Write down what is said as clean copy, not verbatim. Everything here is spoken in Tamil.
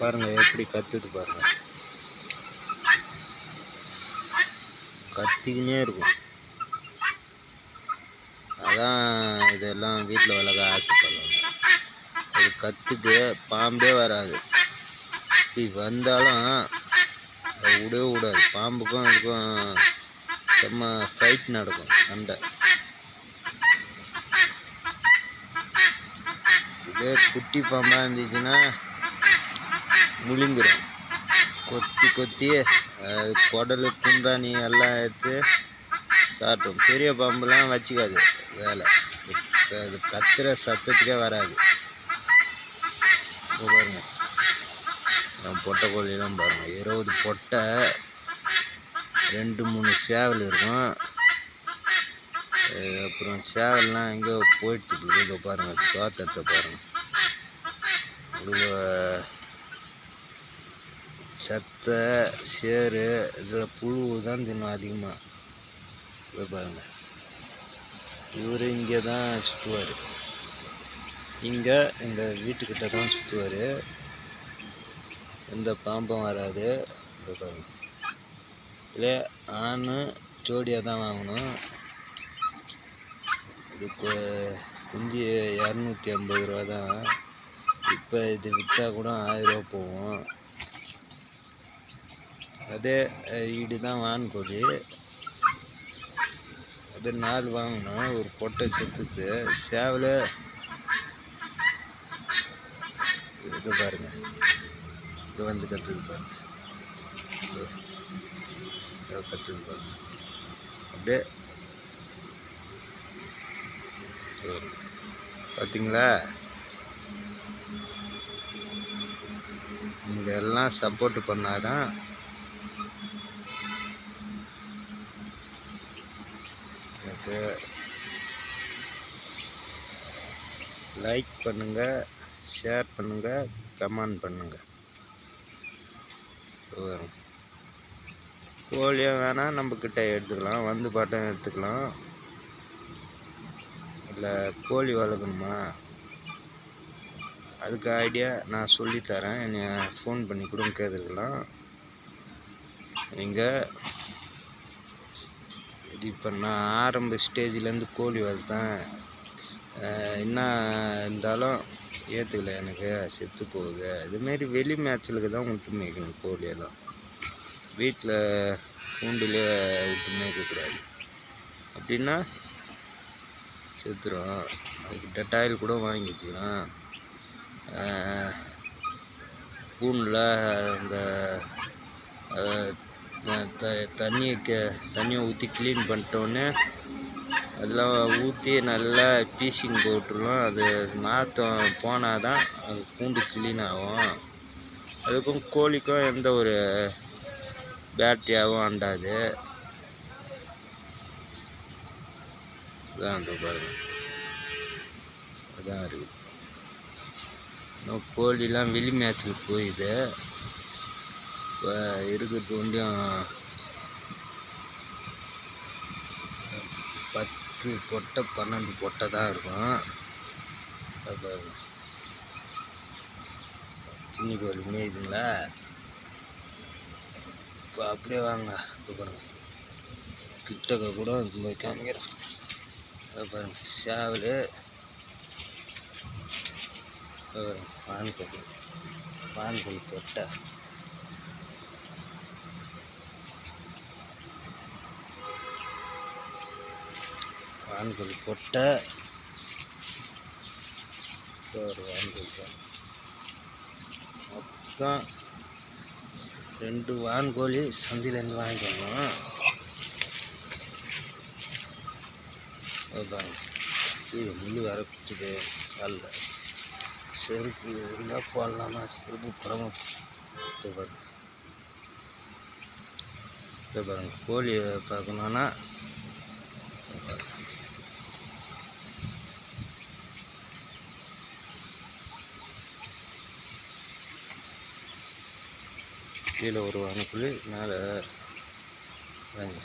பாருங்க எப்படி கத்துது பாருங்க, கத்திக்கினே இருக்கும். அதான் இதெல்லாம் வீட்டில் வளர்க்க ஆசைப்படுவாங்க. அது கத்துக்கு பாம்பே வராது. இப்படி வந்தாலும் அதை விடவே விடாது. பாம்புக்கும் அதுக்கும் செம்ம ஃபைட் நடக்கும், சண்டை. இதே குட்டி பாம்பாக இருந்துச்சுன்னா முழுங்கிடும். கொத்தி கொத்தி குடலு குந்தாணி எல்லாம் எடுத்து சாப்பிடும். பெரிய பாம்புலாம் வச்சுக்காது வேலை. அது கத்துற சத்தத்துக்கே வராது. பாருங்க, பொட்டை கோழிலாம் பாருங்க, 20 பொட்டை, 2-3 சேவல் இருக்கும். அப்புறம் சேவல்லாம் எங்கேயோ போயிடுச்சு. இதை பாருங்க, தோட்டத்தை பாருங்க, செத்தை சேரு இதில் புழு தான் தின்னும் அதிகமாக. இதை பாருங்க, இவர் இங்கே தான் சுற்றுவார். இங்கே எங்கள் வீட்டுக்கிட்ட தான் சுற்றுவார். எந்த பாம்பும் வராது. இதை பாருங்க, இதில் ஆண் ஜோடியாக தான் வாங்கணும். இதுக்கு குஞ்சு 250 ரூபா தான். இப்போ இது விற்றா கூட 1000 ரூபா போகும். அதே ஈடு தான் வான்கோழி. அது 4 வாங்கினோம். ஒரு பொட்டை செத்துது. சேவல் இது பாருங்க, இங்கே வந்து கத்துது பாருங்க, கத்துது பாருங்க. அப்படியே பார்த்தீங்களா? இங்கே எல்லாம் சப்போர்ட் பண்ணாதான் எனக்கு. லைக் பண்ணுங்க, ஷேர் பண்ணுங்க, கமெண்ட் பண்ணுங்க. கோழியாக வேணால் நம்மக்கிட்ட எடுத்துக்கலாம், வந்து பாட்டம் எடுத்துக்கலாம். இல்லை கோழி வளர்க்கணுமா, அதுக்கு ஐடியா நான் சொல்லித்தரேன். என்னை ஃபோன் பண்ணி கூட கேட்டுக்கலாம். நீங்கள் இது இப்போ நான் ஆரம்ப ஸ்டேஜ்லேருந்து கோழி வளர்த்தேன், என்ன இருந்தாலும் ஏற்றுக்கல, எனக்கு செத்து போகுது. இதுமாரி வெளி மேட்சலுக்கு தான் விட்டு மேய்க்கணும் கோழியெல்லாம். வீட்டில் கூண்டிலே விட்டு மேய்க்கக்கூடாது. அப்படின்னா செத்துரும். அதுக்கு டெட்டாயில் கூட வாங்கி வச்சுக்கலாம். கூண்டில் இந்த தண்ணியை ஊற்றி க்ளீன் பண்ணிட்டோன்னே அதெல்லாம் ஊற்றி நல்லா பீசிங் போட்டுருவோம். அது நாற்றம் போனால் தான் அது கூண்டு க்ளீன் ஆகும். அதுக்கும் கோழிக்கும் எந்த ஒரு பேக்டீரியாவும் அண்டாது. அதான் அந்த பாருங்க, அதான் இருக்குது. இன்னும் கோழிலாம் வெளி மேட்சுக்கு போயிது. இப்போ இருக்கிறது ஒன்றும் 10 பொட்டை 12 பொட்டை தான் இருக்கும். பாருங்க, கிண்ணி கோழி மேயுதுங்களா? இப்போ அப்படியே வாங்க, இப்போ பாருங்க, கிட்டக்க கூட காமிக்கிறேன். பாருங்க, சேவல் வான்கோழி பொட்டை. வான்கோழி பொட்டை ஒரு வான்கோழி மொத்தம் 2 வான்கோழி சந்தையிலேருந்து வாங்கிக்கணும். இது முள்ளு வர குத்துது காலில். செருப்பு இருந்தால் போடலாமா, செருப்பு போடாம பாருங்க. கோழி பார்க்கணுன்னா கீழே ஒரு வான்கோழி, மேலே வாங்க.